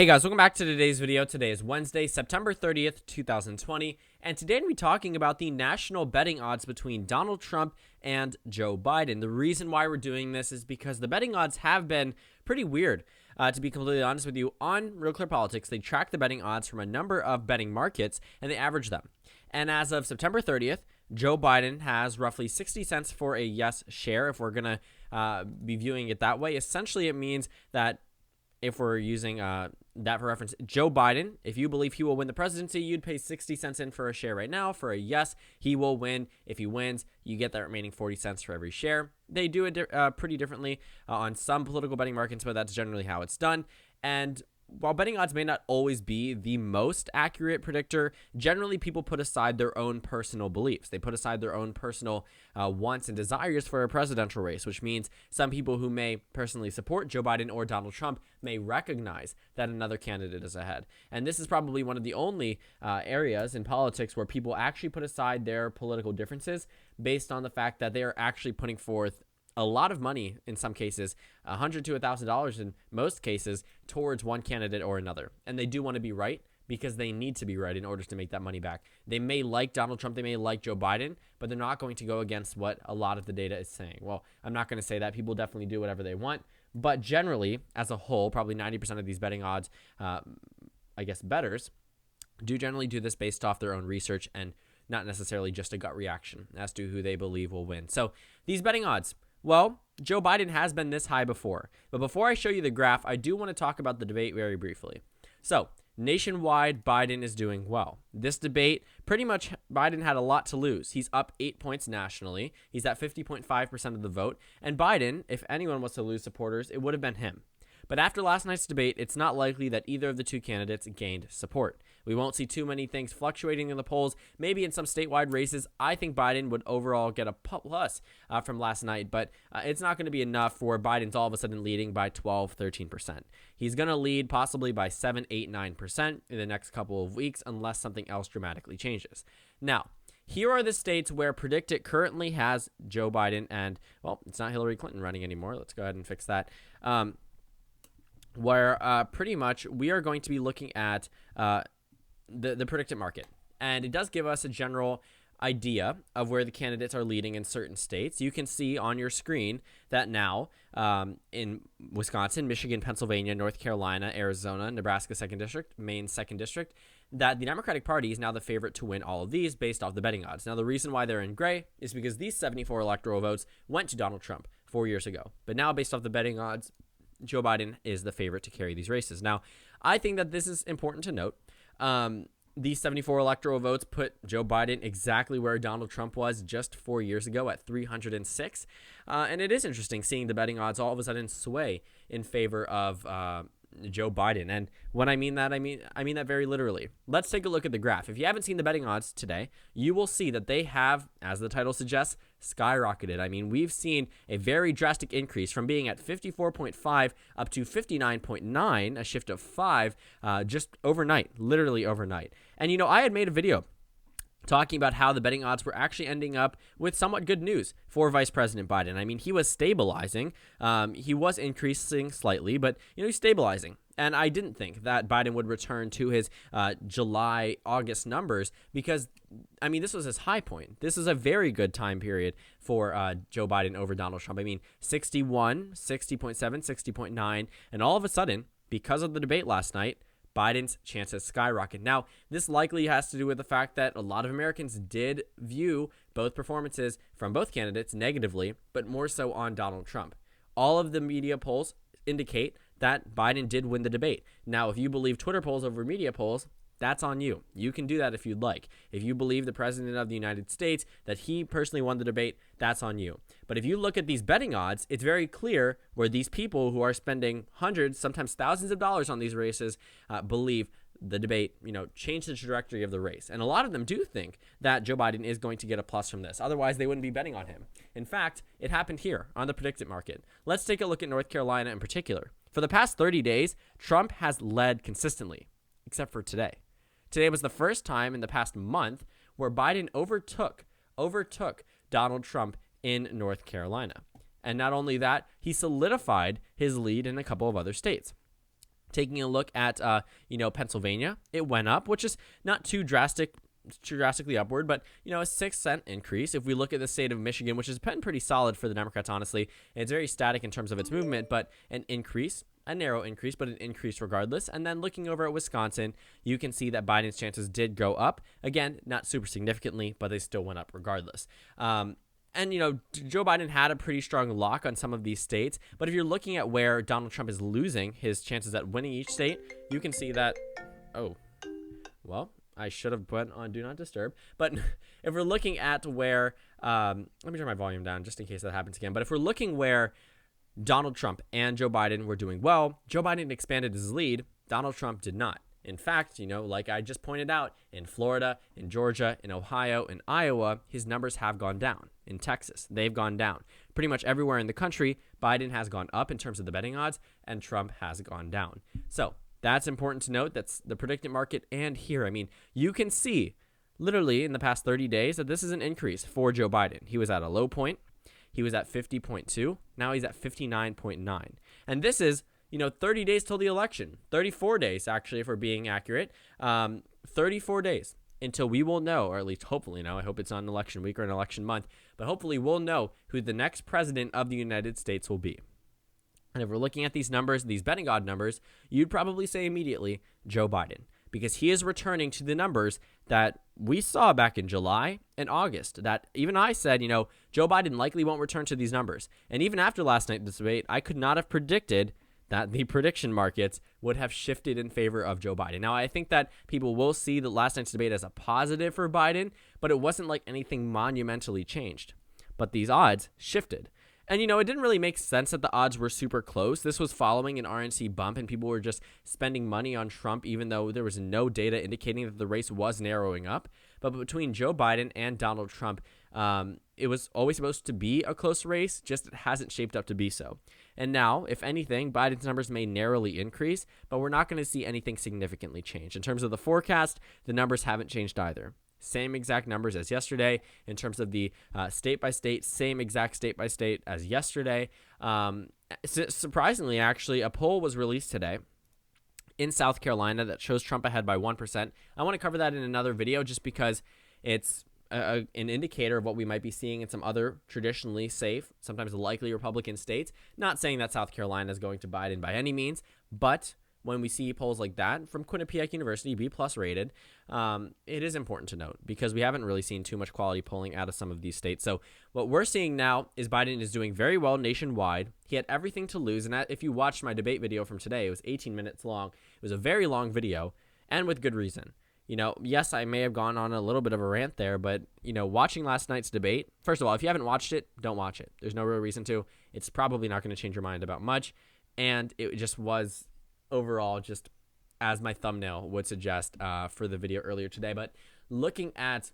Hey guys, welcome back to today's video. Today is Wednesday, September 30th, 2020, and today we'll be talking about the national betting odds between Donald Trump and Joe Biden. The reason why we're doing this is because the betting odds have been pretty weird. To be completely honest with you, on Real Clear Politics, they track the betting odds from a number of betting markets, and they average them. And as of September 30th, Joe Biden has roughly 60 cents for a yes share, if we're going to be viewing it that way. Essentially, it means that if we're using that for reference, Joe Biden, if you believe he will win the presidency, you'd pay 60 cents in for a share right now. For a yes, he will win. If he wins, you get that remaining 40 cents for every share. They do it pretty differently on some political betting markets, but that's generally how it's done. And while betting odds may not always be the most accurate predictor, generally people put aside their own personal beliefs. They put aside their own personal wants and desires for a presidential race, which means some people who may personally support Joe Biden or Donald Trump may recognize that another candidate is ahead. And this is probably one of the only areas in politics where people actually put aside their political differences based on the fact that they are actually putting forth a lot of money, in some cases, $100 to $1,000 in most cases, towards one candidate or another. And they do want to be right because they need to be right in order to make that money back. They may like Donald Trump, they may like Joe Biden, but they're not going to go against what a lot of the data is saying. Well, I'm not going to say that. People definitely do whatever they want. But generally, as a whole, probably 90% of these betting odds, bettors, do generally do this based off their own research and not necessarily just a gut reaction as to who they believe will win. So these betting odds, well, Joe Biden has been this high before. But before I show you the graph, I do want to talk about the debate very briefly. So, nationwide, Biden is doing well. This debate, pretty much Biden had a lot to lose. He's up 8 points nationally. He's at 50.5% of the vote. And Biden, if anyone was to lose supporters, it would have been him. But after last night's debate, it's not likely that either of the two candidates gained support. We won't see too many things fluctuating in the polls. Maybe in some statewide races, I think Biden would overall get a plus from last night, but it's not going to be enough for Biden's all of a sudden leading by 12, 13%. He's going to lead possibly by 7, 8, 9% in the next couple of weeks unless something else dramatically changes. Now, here are the states where PredictIt currently has Joe Biden and, well, it's not Hillary Clinton running anymore. Let's go ahead and fix that. Where pretty much we are going to be looking at the PredictIt market. And it does give us a general idea of where the candidates are leading in certain states. You can see on your screen that now in Wisconsin, Michigan, Pennsylvania, North Carolina, Arizona, Nebraska 2nd District, Maine 2nd District, that the Democratic Party is now the favorite to win all of these based off the betting odds. Now, the reason why they're in gray is because these 74 electoral votes went to Donald Trump 4 years ago. But now, based off the betting odds, Joe Biden is the favorite to carry these races. Now, I think that this is important to note. These 74 electoral votes put Joe Biden exactly where Donald Trump was just 4 years ago at 306. And it is interesting seeing the betting odds all of a sudden sway in favor of Joe Biden. And when I mean that, I mean that very literally. Let's take a look at the graph. If you haven't seen the betting odds today, you will see that they have, as the title suggests, skyrocketed. I mean, we've seen a very drastic increase from being at 54.5 up to 59.9, a shift of 5 just overnight, literally overnight. And, you know, I had made a video talking about how the betting odds were actually ending up with somewhat good news for Vice President Biden. I mean, he was stabilizing. He was increasing slightly, but, you know, he's stabilizing. And I didn't think that Biden would return to his July, August numbers because, I mean, this was his high point. This is a very good time period for Joe Biden over Donald Trump. I mean, 61, 60.7, 60.9, and all of a sudden, because of the debate last night, Biden's chances skyrocket. Now, this likely has to do with the fact that a lot of Americans did view both performances from both candidates negatively, but more so on Donald Trump. All of the media polls indicate that Biden did win the debate. Now, if you believe Twitter polls over media polls, that's on you. You can do that if you'd like. If you believe the President of the United States, that he personally won the debate, that's on you. But if you look at these betting odds, it's very clear where these people who are spending hundreds, sometimes thousands of dollars on these races believe the debate, you know, changed the trajectory of the race. And a lot of them do think that Joe Biden is going to get a plus from this. Otherwise, they wouldn't be betting on him. In fact, it happened here on the PredictIt market. Let's take a look at North Carolina in particular. For the past 30 days, Trump has led consistently, except for today. Today was the first time in the past month where Biden overtook Donald Trump in North Carolina. And not only that, he solidified his lead in a couple of other states. Taking a look at, Pennsylvania, it went up, which is not too drastically upward, but, a 6-cent increase. If we look at the state of Michigan, which has been pretty solid for the Democrats, honestly, it's very static in terms of its movement, but an increase, a narrow increase, but an increase regardless. And then looking over at Wisconsin, you can see that Biden's chances did go up. Again, not super significantly, but they still went up regardless. And, Joe Biden had a pretty strong lock on some of these states. But if you're looking at where Donald Trump is losing his chances at winning each state, you can see that, I should have put on Do Not Disturb. But if we're looking at where, let me turn my volume down just in case that happens again. But if we're looking where Donald Trump and Joe Biden were doing well, Joe Biden expanded his lead. Donald Trump did not. In fact, like I just pointed out, in Florida, in Georgia, in Ohio, in Iowa, his numbers have gone down. In Texas, they've gone down. Pretty much everywhere in the country, Biden has gone up in terms of the betting odds, and Trump has gone down. So that's important to note. That's the predicted market. And here, you can see literally in the past 30 days that this is an increase for Joe Biden. He was at a low point. He was at 50.2. Now he's at 59.9. And this is 30 days till the election, 34 days, actually, if we're being accurate, 34 days until we will know, or at least hopefully know. I hope it's on election week or an election month, but hopefully we'll know who the next president of the United States will be. And if we're looking at these numbers, these betting odd numbers, you'd probably say immediately Joe Biden, because he is returning to the numbers that we saw back in July and August, that even I said, Joe Biden likely won't return to these numbers. And even after last night's debate, I could not have predicted that the prediction markets would have shifted in favor of Joe Biden. Now, I think that people will see the last night's debate as a positive for Biden, but it wasn't like anything monumentally changed. But these odds shifted. And, it didn't really make sense that the odds were super close. This was following an RNC bump, and people were just spending money on Trump, even though there was no data indicating that the race was narrowing up. But between Joe Biden and Donald Trump, it was always supposed to be a close race, just it hasn't shaped up to be so. And now, if anything, Biden's numbers may narrowly increase, but we're not going to see anything significantly change. In terms of the forecast, the numbers haven't changed either. Same exact numbers as yesterday. In terms of the state-by-state, same exact state-by-state as yesterday. Surprisingly, actually, a poll was released today in South Carolina that shows Trump ahead by 1%. I want to cover that in another video just because it's an indicator of what we might be seeing in some other traditionally safe, sometimes likely Republican states. Not saying that South Carolina is going to Biden by any means, but when we see polls like that from Quinnipiac University, B+ rated, it is important to note because we haven't really seen too much quality polling out of some of these states. So what we're seeing now is Biden is doing very well nationwide. He had everything to lose. And if you watched my debate video from today, it was 18 minutes long. It was a very long video and with good reason. Yes, I may have gone on a little bit of a rant there, but, watching last night's debate, first of all, if you haven't watched it, don't watch it. There's no real reason to. It's probably not going to change your mind about much. And it just was overall just as my thumbnail would suggest for the video earlier today. But looking at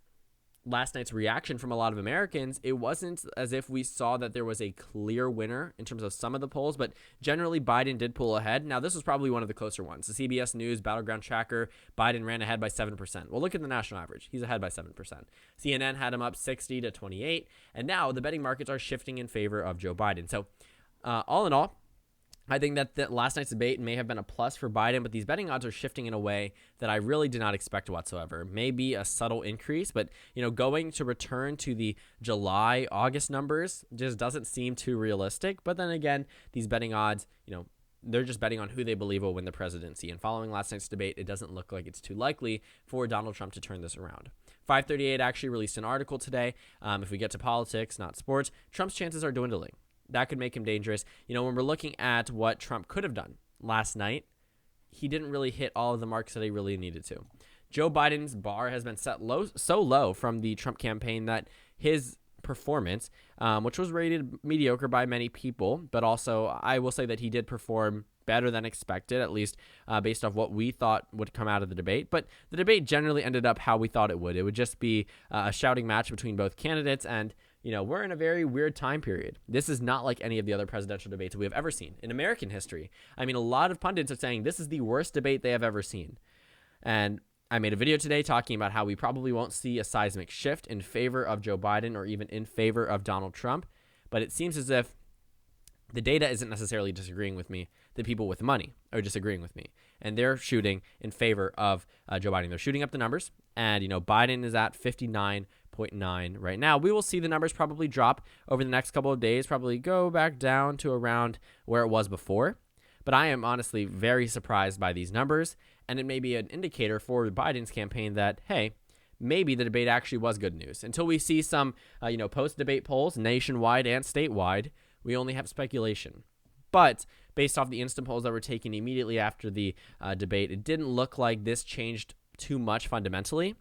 last night's reaction from a lot of Americans, it wasn't as if we saw that there was a clear winner in terms of some of the polls, but generally Biden did pull ahead. Now, this was probably one of the closer ones. The CBS News Battleground Tracker, Biden ran ahead by 7%. Well, look at the national average. He's ahead by 7%. CNN had him up 60 to 28, and now the betting markets are shifting in favor of Joe Biden. So all in all, I think that last night's debate may have been a plus for Biden, but these betting odds are shifting in a way that I really did not expect whatsoever. Maybe a subtle increase, but going to return to the July, August numbers just doesn't seem too realistic. But then again, these betting odds, they're just betting on who they believe will win the presidency. And following last night's debate, it doesn't look like it's too likely for Donald Trump to turn this around. 538 actually released an article today. If we get to politics, not sports, Trump's chances are dwindling. That could make him dangerous. When we're looking at what Trump could have done last night, he didn't really hit all of the marks that he really needed to. Joe Biden's bar has been set so low from the Trump campaign that his performance, which was rated mediocre by many people, but also I will say that he did perform better than expected, at least based off what we thought would come out of the debate. But the debate generally ended up how we thought it would. It would just be a shouting match between both candidates, and we're in a very weird time period. This is not like any of the other presidential debates we have ever seen in American history. A lot of pundits are saying this is the worst debate they have ever seen. And I made a video today talking about how we probably won't see a seismic shift in favor of Joe Biden or even in favor of Donald Trump. But it seems as if the data isn't necessarily disagreeing with me. the people with money are disagreeing with me, and they're shooting in favor of Joe Biden. They're shooting up the numbers, and Biden is at 59.9 right now. We will see the numbers probably drop over the next couple of days, probably go back down to around where it was before. But I am honestly very surprised by these numbers, and it may be an indicator for Biden's campaign that, hey, maybe the debate actually was good news. Until we see some, post-debate polls nationwide and statewide, we only have speculation. But based off the instant polls that were taken immediately after the debate, it didn't look like this changed too much fundamentally.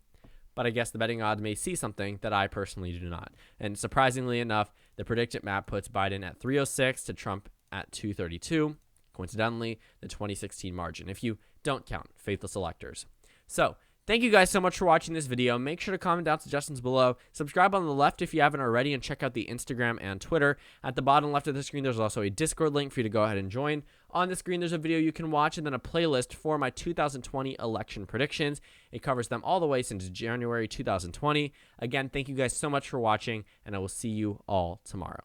But I guess the betting odds may see something that I personally do not. And surprisingly enough, the predicted map puts Biden at 306 to Trump at 232. Coincidentally, the 2016 margin, if you don't count faithless electors. So, thank you guys so much for watching this video. Make sure to comment down suggestions below. Subscribe on the left if you haven't already, and check out the Instagram and Twitter. At the bottom left of the screen, there's also a Discord link for you to go ahead and join. On the screen, there's a video you can watch, and then a playlist for my 2020 election predictions. It covers them all the way since January 2020. Again, thank you guys so much for watching, and I will see you all tomorrow.